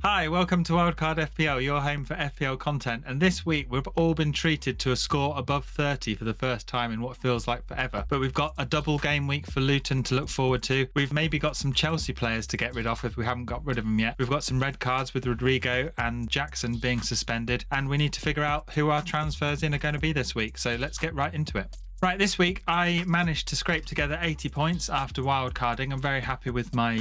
Hi, welcome to Wildcard FPL, your home for FPL content. And this week, we've all been treated to a score above 30 for the first time in what feels like forever. But we've got a double game week for Luton to look forward to. We've maybe got some Chelsea players to get rid of if we haven't got rid of them yet. We've got some red cards with Rodrigo and Jackson being suspended. And we need to figure out who our transfers in are going to be this week. So let's get right into it. Right, this week I managed to scrape together 80 points after wildcarding. I'm very happy with my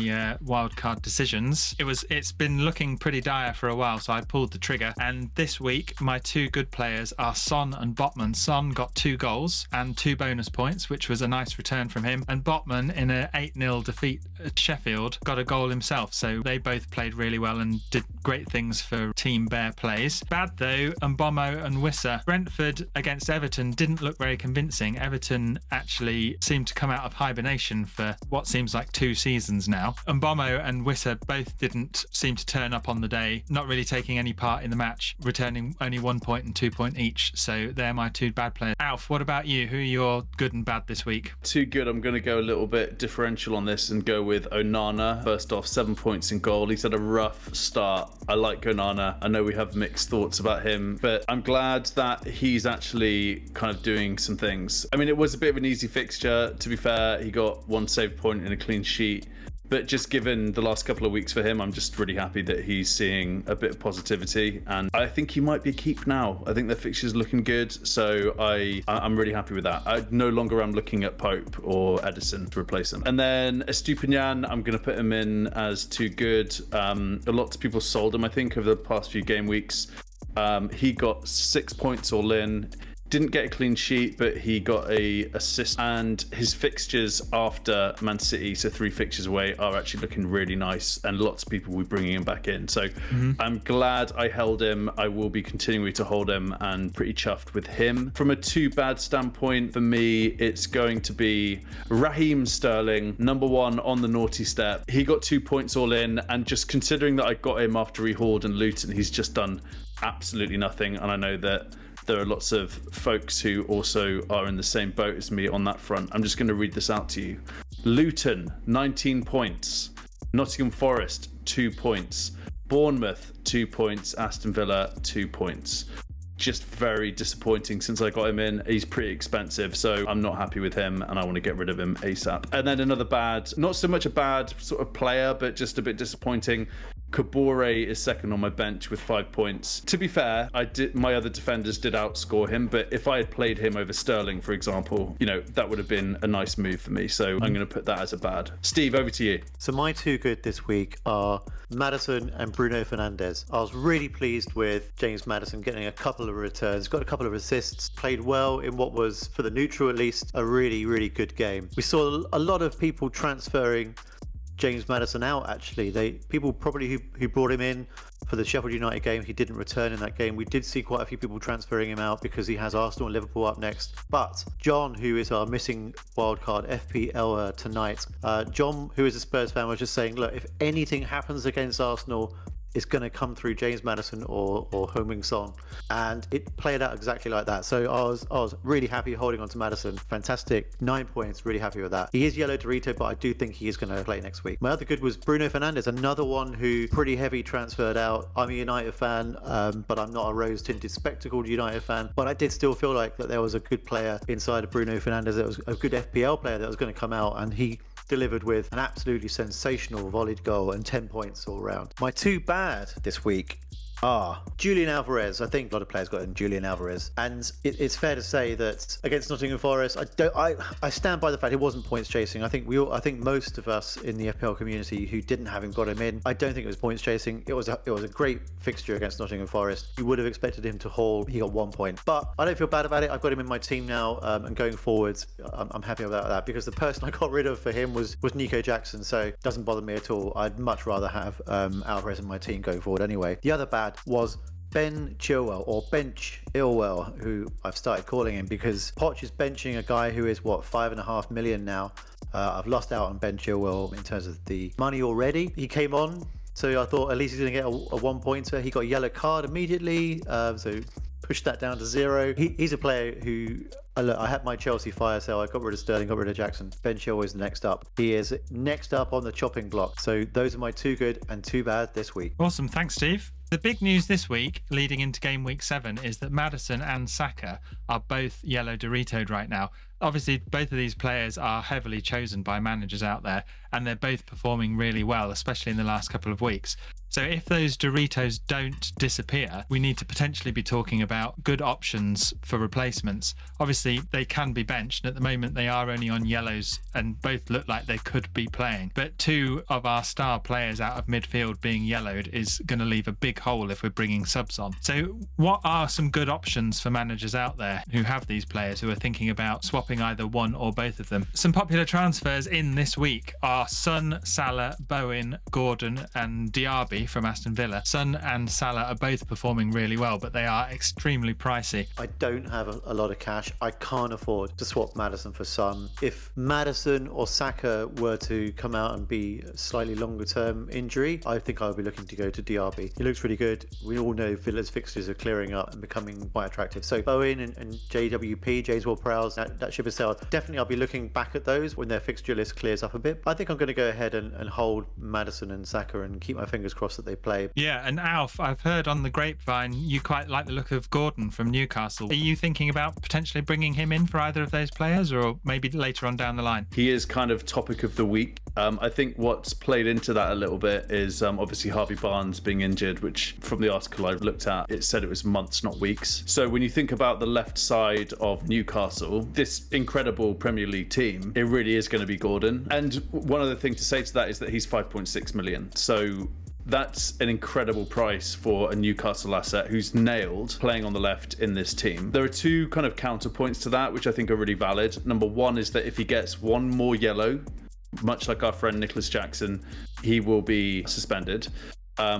wildcard decisions. It's been looking pretty dire for a while, so I pulled the trigger. And this week, my two good players are Son and Botman. Son got 2 goals and 2 bonus points, which was a nice return from him. And Botman, in an 8-0 defeat at Sheffield, got a goal himself. So they both played really well and did great things for Team Bear plays. Bad though, Mbeumo and Wissa. Brentford against Everton didn't look very convincing. Everton actually seemed to come out of hibernation for what seems like 2 seasons now. Mbeumo and Wissa both didn't seem to turn up on the day, not really taking any part in the match, returning only 1 point and 2 point each. So they're my 2 bad players. Alf, what about you? Who are your good and bad this week? 2 good. I'm going to go a little bit differential on this and go with Onana. First off, 7 points in goal. He's had a rough start. I like Onana. I know we have mixed thoughts about him, but I'm glad that he's actually kind of doing some things. I mean, it was a bit of an easy fixture. To be fair, he got 1 save point and a clean sheet. But just given the last couple of weeks for him, I'm just really happy that he's seeing a bit of positivity. And I think he might be a keep now. I think the fixture's looking good. So I'm really happy with that. I no longer am looking at Pope or Edison to replace him. And then Estupinian, I'm going to put him in as too good. A lot of people sold him, I think, over the past few game weeks. He got 6 points all in. Didn't get a clean sheet, but he got a assist, and his fixtures after Man City, so 3 fixtures away, are actually looking really nice, and lots of people will be bringing him back in. So I'm glad I held him. I will be continuing to hold him and pretty chuffed with him. From a 2 bad standpoint, for me, it's going to be Raheem Sterling, number 1 on the naughty step. He got 2 points all in, and just considering that I got him after he hauled and Luton, he's just done absolutely nothing, and I know that there are lots of folks who also are in the same boat as me on that front. I'm just going to read this out to you. Luton, 19 points. Nottingham Forest, 2 points. Bournemouth, 2 points. Aston Villa, 2 points. Just very disappointing since I got him in. He's pretty expensive, so I'm not happy with him and I want to get rid of him ASAP. And then another bad, not so much a bad sort of player, but just a bit disappointing. Kabore is second on my bench with 5 points. To be fair, my other defenders did outscore him, but if I had played him over Sterling, for example, that would have been a nice move for me. So I'm going to put that as a bad. Steve, over to you. So my 2 good this week are Maddison and Bruno Fernandes. I was really pleased with James Maddison getting a couple of returns, got a couple of assists, played well in what was, for the neutral at least, a really, really good game. We saw a lot of people transferring James Maddison out, actually. People probably who brought him in for the Sheffield United game, he didn't return in that game. We did see quite a few people transferring him out because he has Arsenal and Liverpool up next. But John, who is our missing wildcard FPL tonight, John, who is a Spurs fan, was just saying, look, if anything happens against Arsenal, it's going to come through James Maddison or Heung-min Son, and it played out exactly like that. So I was really happy holding on to Maddison. Fantastic, 9 points, really happy with that. He is yellow Dorito, but I do think he is going to play next week. My other good was Bruno Fernandes, another one who pretty heavy transferred out. I'm a United fan, but I'm not a rose-tinted spectacled United fan, but I did still feel like that there was a good player inside of Bruno Fernandes. There was a good FPL player that was going to come out, and he delivered with an absolutely sensational volleyed goal and 10 points all round. My 2 bad this week Julian Alvarez. I think a lot of players got in Julian Alvarez, and it's fair to say that against Nottingham Forest, I stand by the fact it wasn't points chasing. I think most of us in the FPL community who didn't have him got him in. I don't think it was points chasing. It was a great fixture against Nottingham Forest. You would have expected him to haul. He got 1 point, but I don't feel bad about it. I've got him in my team now, and going forwards, I'm happy about that because the person I got rid of for him was Nico Jackson, so it doesn't bother me at all. I'd much rather have Alvarez in my team going forward anyway. The other bad was Ben Chilwell, or Bench Ilwell, who I've started calling him because Poch is benching a guy who is 5.5 million now. I've lost out on Ben Chilwell in terms of the money already. He came on, so I thought at least he's going to get a 1 pointer. He got a yellow card immediately, so push that down to 0. He's a player who, look, I had my Chelsea fire sale. I got rid of Sterling, got rid of Jackson. Ben Chilwell is next up. He is next up on the chopping block. So those are my 2 good and 2 bad this week. Awesome. Thanks, Steve. The big news this week, leading into game week 7, is that Maddison and Saka are both yellow Doritoed right now. Obviously, both of these players are heavily chosen by managers out there, and they're both performing really well, especially in the last couple of weeks. So if those Doritos don't disappear, we need to potentially be talking about good options for replacements. Obviously, they can be benched, and at the moment they are only on yellows and both look like they could be playing. But 2 of our star players out of midfield being yellowed is going to leave a big hole if we're bringing subs on. So what are some good options for managers out there who have these players who are thinking about swapping either one or both of them? Some popular transfers in this week are Son, Salah, Bowen, Gordon and Diaby from Aston Villa. Son and Salah are both performing really well, but they are extremely pricey. I don't have a lot of cash. I can't afford to swap Maddison for Son. If Maddison or Saka were to come out and be a slightly longer term injury, I think I would be looking to go to Diaby. He looks really good. We all know Villa's fixtures are clearing up and becoming quite attractive. So Bowen and JWP, James Ward-Prowse, that ship has sailed. Definitely I'll be looking back at those when their fixture list clears up a bit. I think I'm going to go ahead and hold Maddison and Saka and keep my fingers crossed that they play. Yeah, and Alf, I've heard on the grapevine you quite like the look of Gordon from Newcastle. Are you thinking about potentially bringing him in for either of those players, or maybe later on down the line? He is kind of topic of the week. I think what's played into that a little bit is obviously Harvey Barnes being injured, which from the article I looked at, it said it was months, not weeks. So when you think about the left side of Newcastle, this incredible Premier League team, it really is going to be Gordon. And one other thing to say to that is that he's 5.6 million. So that's an incredible price for a Newcastle asset who's nailed playing on the left in this team. There are 2 kind of counterpoints to that, which I think are really valid. Number 1 is that if he gets 1 more yellow, much like our friend Nicholas Jackson, he will be suspended,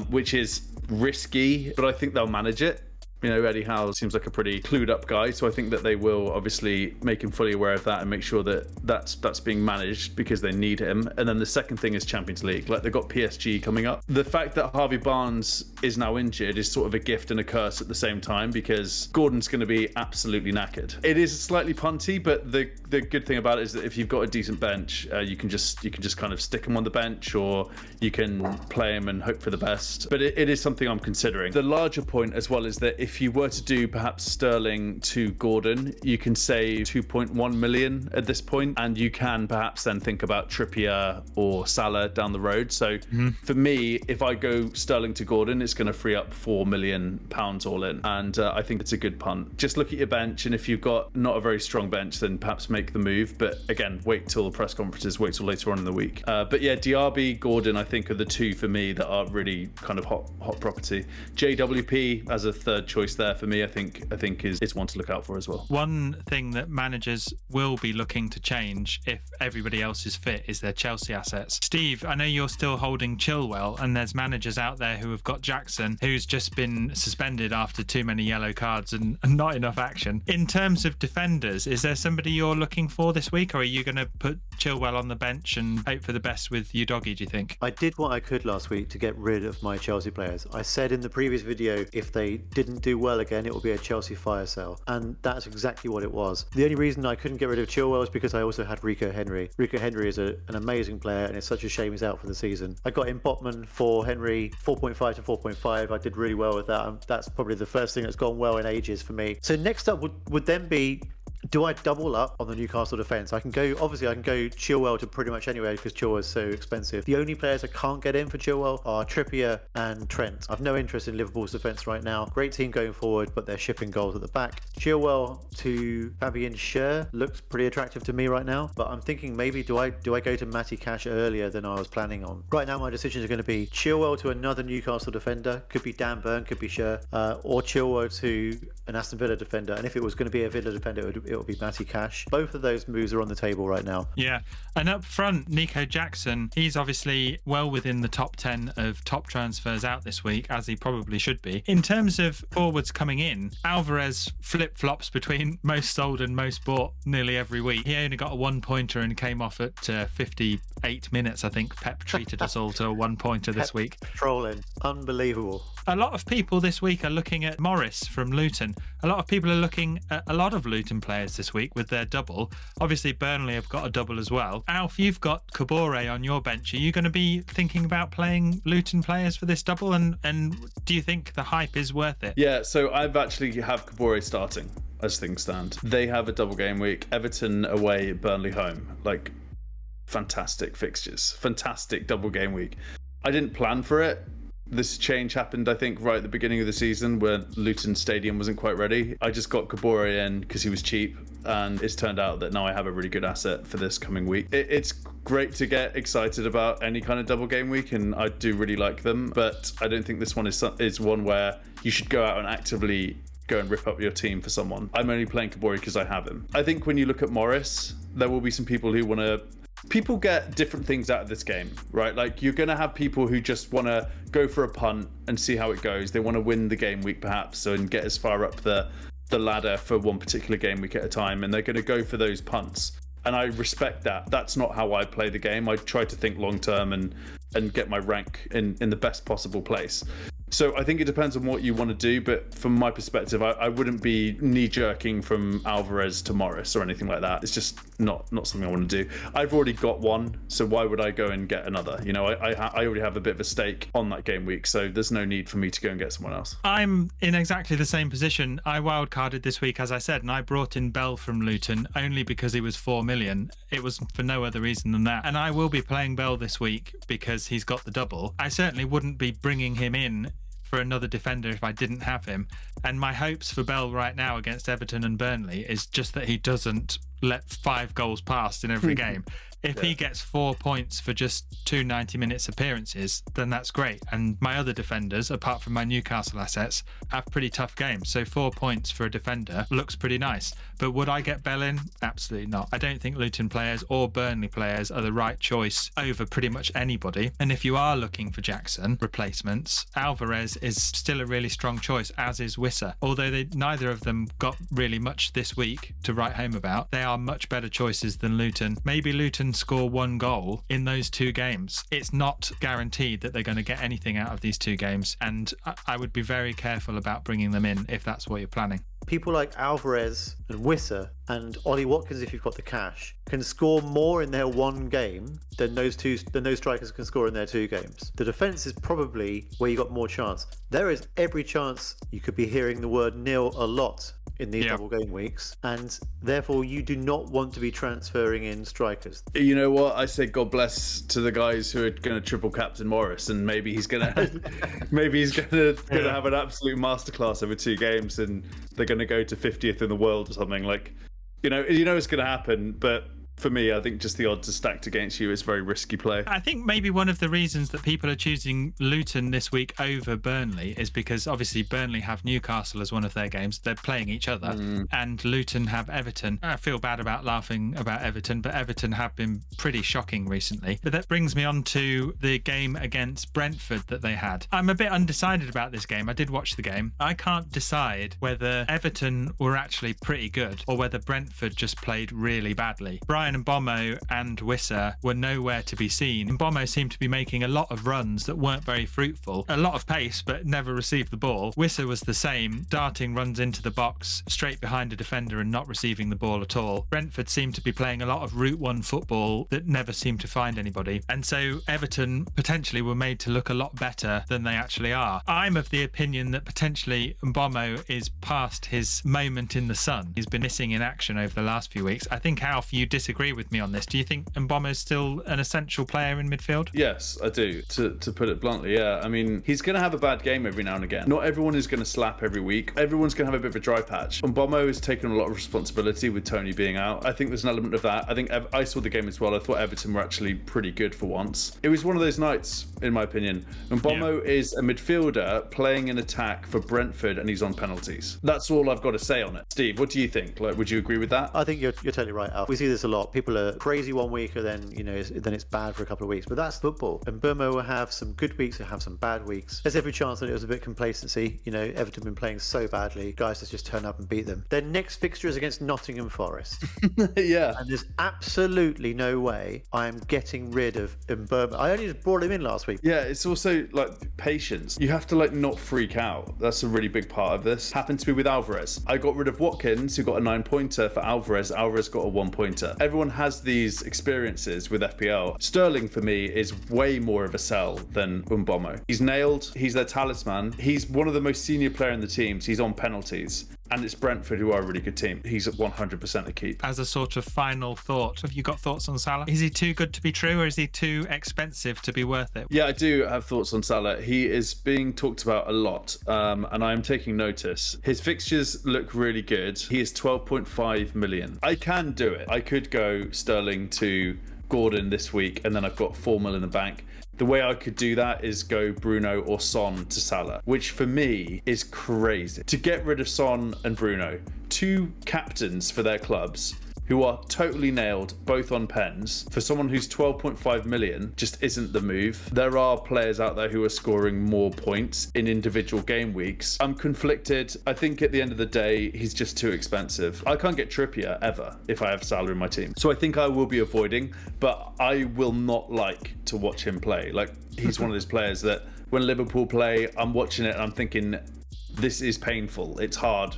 which is risky, but I think they'll manage it. You know, Eddie Howe seems like a pretty clued up guy, so I think that they will obviously make him fully aware of that and make sure that that's being managed because they need him. And then the second thing is Champions League. Like, they've got PSG coming up. The fact that Harvey Barnes is now injured is sort of a gift and a curse at the same time because Gordon's going to be absolutely knackered. It is slightly punty, but the good thing about it is that if you've got a decent bench, you can just kind of stick him on the bench, or you can play him and hope for the best. But it is something I'm considering. The larger point as well is that if you were to do perhaps Sterling to Gordon, you can save 2.1 million at this point, and you can perhaps then think about Trippier or Salah down the road. So for me, if I go Sterling to Gordon, it's going to free up £4 million all in, and I think it's a good punt. Just look at your bench, and if you've got not a very strong bench, then perhaps make the move. But again, wait till the press conferences, wait till later on in the week. But yeah, Diaby, Gordon, I think are the 2 for me that are really kind of hot property. JWP as a third choice there for me, I think is one to look out for as well. One thing that managers will be looking to change if everybody else is fit is their Chelsea assets. Steve, I know you're still holding Chilwell, and there's managers out there who have got Jackson, who's just been suspended after too many yellow cards and not enough action. In terms of defenders, is there somebody you're looking for this week, or are you going to put Chilwell on the bench and hope for the best with your doggy, do you think? I did what I could last week to get rid of my Chelsea players. I said in the previous video, if they didn't do well again, it will be a Chelsea fire sale, and that's exactly what it was. The only reason I couldn't get rid of Chilwell is because I also had Rico Henry. Rico Henry is an amazing player, and it's such a shame he's out for the season. I got in Botman for Henry, 4.5 to 4.5. I did really well with that. That's probably the first thing that's gone well in ages for me. So next up would then be, do I double up on the Newcastle defence? I can go Chilwell to pretty much anywhere because Chilwell is so expensive. The only players I can't get in for Chilwell are Trippier and Trent. I've no interest in Liverpool's defence right now. Great team going forward, but they're shipping goals at the back. Chilwell to Fabian Schär looks pretty attractive to me right now, but I'm thinking maybe do I go to Matty Cash earlier than I was planning on? Right now my decisions are going to be Chilwell to another Newcastle defender, could be Dan Burn, could be Schär, or Chilwell to an Aston Villa defender. And if it was going to be a Villa defender, it it'll be Matty Cash. Both of those moves are on the table right now. Yeah. And up front, Nico Jackson, he's obviously well within the top 10 of top transfers out this week, as he probably should be. In terms of forwards coming in, Alvarez flip-flops between most sold and most bought nearly every week. He only got a one-pointer and came off at 58 minutes, I think. Pep treated us all to a one-pointer this week. Trolling. Unbelievable. A lot of people this week are looking at Morris from Luton. A lot of people are looking at a lot of Luton players this week with their double. Obviously, Burnley have got a double as well. Alf, you've got Kabore on your bench. Are you going to be thinking about playing Luton players for this double? And do you think the hype is worth it? Yeah, so I've actually have Kabore starting as things stand. They have a double game week. Everton away, Burnley home. Like, fantastic fixtures. Fantastic double game week. I didn't plan for it. This change happened, I think, right at the beginning of the season where Luton Stadium wasn't quite ready. I just got Kabore in because he was cheap, and it's turned out that now I have a really good asset for this coming week. It's great to get excited about any kind of double game week, and I do really like them, but I don't think this one is one where you should go out and actively go and rip up your team for someone. I'm only playing Kabore because I have him. I think when you look at Morris, there will be some people who want to... People get different things out of this game, right? Like, you're going to have people who just want to go for a punt and see how it goes. They want to win the game week, perhaps, and get as far up the ladder for one particular game week at a time, and they're going to go for those punts. And I respect that. That's not how I play the game. I try to think long term and get my rank in the best possible place. So I think it depends on what you want to do, but from my perspective, I wouldn't be knee-jerking from Alvarez to Morris or anything like that. It's just not something I want to do. I've already got one, so why would I go and get another? You know, I already have a bit of a stake on that game week, so there's no need for me to go and get someone else. I'm in exactly the same position. I wildcarded this week, as I said, and I brought in Bell from Luton only because he was 4 million. It was for no other reason than that. And I will be playing Bell this week because he's got the double. I certainly wouldn't be bringing him in for another defender if I didn't have him. And my hopes for Bell right now against Everton and Burnley is just that he doesn't let 5 goals past in every game. If he gets 4 points for just 2 90-minute appearances, then that's great. And my other defenders, apart from my Newcastle assets, have pretty tough games. So 4 points for a defender looks pretty nice. But would I get Bell in? Absolutely not. I don't think Luton players or Burnley players are the right choice over pretty much anybody. And if you are looking for Jackson replacements, Alvarez is still a really strong choice, as is Wissa. Although neither of them got really much this week to write home about, they are much better choices than Luton. Maybe Luton score 1 goal in those 2 games. It's not guaranteed that they're going to get anything out of these 2 games, and I would be very careful about bringing them in if that's what you're planning. People like Alvarez and Wissa and Ollie Watkins, if you've got the cash, can score more in their 1 game than those strikers can score in their 2 games. The defence is probably where you got more chance. There is every chance you could be hearing the word nil a lot in these double game weeks, and therefore you do not want to be transferring in strikers. You know what? I say God bless to the guys who are going to triple captain Morris, and maybe he's going to have an absolute masterclass over 2 games, and they're going to go to 50th in the world or something. Like, you know it's going to happen, but for me, I think just the odds are stacked against you. It's very risky play. I think maybe one of the reasons that people are choosing Luton this week over Burnley is because obviously Burnley have Newcastle as one of their games. They're playing each other, and Luton have Everton. I feel bad about laughing about Everton, but Everton have been pretty shocking recently. But that brings me on to the game against Brentford that they had. I'm a bit undecided about this game. I did watch the game. I can't decide whether Everton were actually pretty good or whether Brentford just played really badly. Brian Mbeumo and Wissa were nowhere to be seen. Mbeumo seemed to be making a lot of runs that weren't very fruitful. A lot of pace, but never received the ball. Wissa was the same, darting runs into the box, straight behind a defender and not receiving the ball at all. Brentford seemed to be playing a lot of Route 1 football that never seemed to find anybody. And so Everton potentially were made to look a lot better than they actually are. I'm of the opinion that potentially Mbeumo is past his moment in the sun. He's been missing in action over the last few weeks. I think, Alf, you disagree disagree with me on this. Do you think Mbeumo is still an essential player in midfield? Yes, I do, to put it bluntly, yeah. I mean, he's going to have a bad game every now and again. Not everyone is going to slap every week. Everyone's going to have a bit of a dry patch. Mbeumo has taken a lot of responsibility with Tony being out. I think there's an element of that. I think I saw the game as well. I thought Everton were actually pretty good for once. It was one of those nights, in my opinion. Mbeumo is a midfielder playing in attack for Brentford, and he's on penalties. That's all I've got to say on it. Steve, what do you think? Like, would you agree with that? I think you're totally right, Alf. We see this a lot. People are crazy one week, and then then it's bad for a couple of weeks. But that's football. And Mbeumo will have some good weeks, he'll have some bad weeks. There's every chance that it was a bit complacency. Everton been playing so badly. Guys just turn up and beat them. Their next fixture is against Nottingham Forest. Yeah. And there's absolutely no way I am getting rid of Mbeumo. I only just brought him in last week. Yeah, it's also like patience. You have to not freak out. That's a really big part of this. Happened to me with Alvarez. I got rid of Watkins, who got a 9-pointer for Alvarez. Alvarez got a 1-pointer. Everyone has these experiences with FPL. Sterling, for me, is way more of a sell than Mbeumo. He's nailed. He's their talisman. He's one of the most senior player in the teams. He's on penalties. And it's Brentford, who are a really good team. He's at 100% a keep. As a sort of final thought, have you got thoughts on Salah? Is he too good to be true, or is he too expensive to be worth it? Yeah, I do have thoughts on Salah. He is being talked about a lot, and I'm taking notice. His fixtures look really good. He is 12.5 million. I can do it. I could go Sterling to Gordon this week, and then I've got 4 mil in the bank. The way I could do that is go Bruno or Son to Salah, which for me is crazy. To get rid of Son and Bruno, two captains for their clubs who are totally nailed, both on pens, for someone who's 12.5 million just isn't the move. There are players out there who are scoring more points in individual game weeks. I'm conflicted. I think at the end of the day, he's just too expensive. I can't get Trippier ever if I have Salah in my team. So I think I will be avoiding, but I will not like to watch him play. Like, he's one of those players that when Liverpool play, I'm watching it and I'm thinking, this is painful. It's hard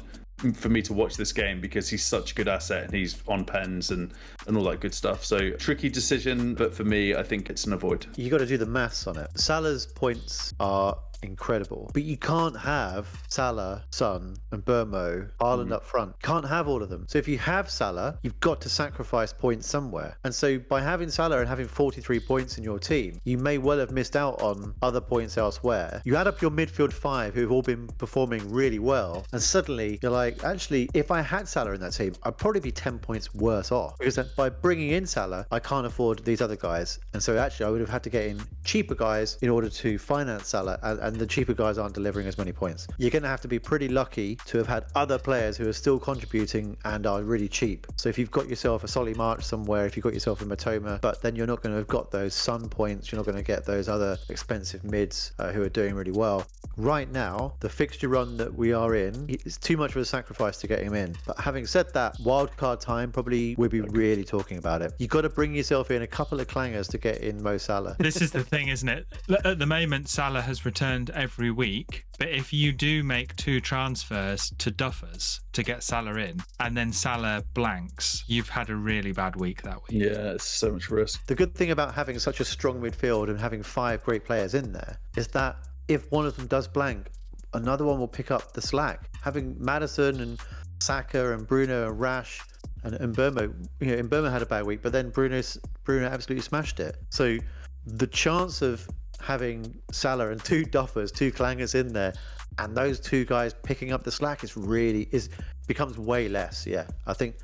for me to watch this game because he's such a good asset and he's on pens and all that good stuff. So tricky decision, but for me, I think it's an avoid. You got to do the maths on it. Salah's points are incredible, but you can't have Salah, Son and Mbeumo, Haaland up front. Can't have all of them. So if you have Salah, you've got to sacrifice points somewhere. And so by having Salah and having 43 points in your team, you may well have missed out on other points elsewhere. You add up your midfield five who've all been performing really well, and suddenly you're like, actually, if I had Salah in that team, I'd probably be 10 points worse off, because by bringing in Salah, I can't afford these other guys. And so actually I would have had to get in cheaper guys in order to finance Salah, and the cheaper guys aren't delivering as many points. You're going to have to be pretty lucky to have had other players who are still contributing and are really cheap. So if you've got yourself a Solly March somewhere, if you've got yourself a Matoma, but then you're not going to have got those Sun points, you're not going to get those other expensive mids who are doing really well. Right now, the fixture run that we are in, it's too much of a sacrifice to get him in. But having said that, wildcard time, probably we'll be really talking about it. You've got to bring yourself in a couple of clangers to get in Mo Salah. This is the thing, isn't it? At the moment, Salah has returned every week. But if you do make two transfers to Duffers to get Salah in, and then Salah blanks, you've had a really bad week that week. Yeah, it's so much risk. The good thing about having such a strong midfield and having five great players in there is that if one of them does blank, another one will pick up the slack. Having Maddison and Saka and Bruno and Rash and Mbeumo, Mbeumo had a bad week, but then Bruno absolutely smashed it. So the chance of having Salah and two Duffers, two clangers in there, and those two guys picking up the slack becomes way less. Yeah, I think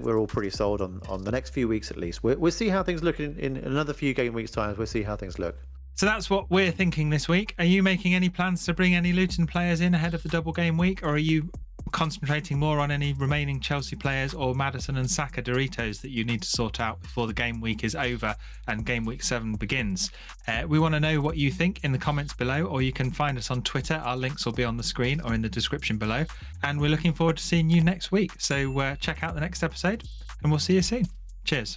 we're all pretty sold on the next few weeks at least. We'll see how things look in another few game weeks time. We'll see how things look. So that's what we're thinking this week. Are you making any plans to bring any Luton players in ahead of the double game week, or are you concentrating more on any remaining Chelsea players or Maddison and Saka Doritos that you need to sort out before the game week is over and game week 7 begins? We want to know what you think in the comments below, or you can find us on Twitter. Our links will be on the screen or in the description below, and we're looking forward to seeing you next week. So check out the next episode and we'll see you soon. Cheers.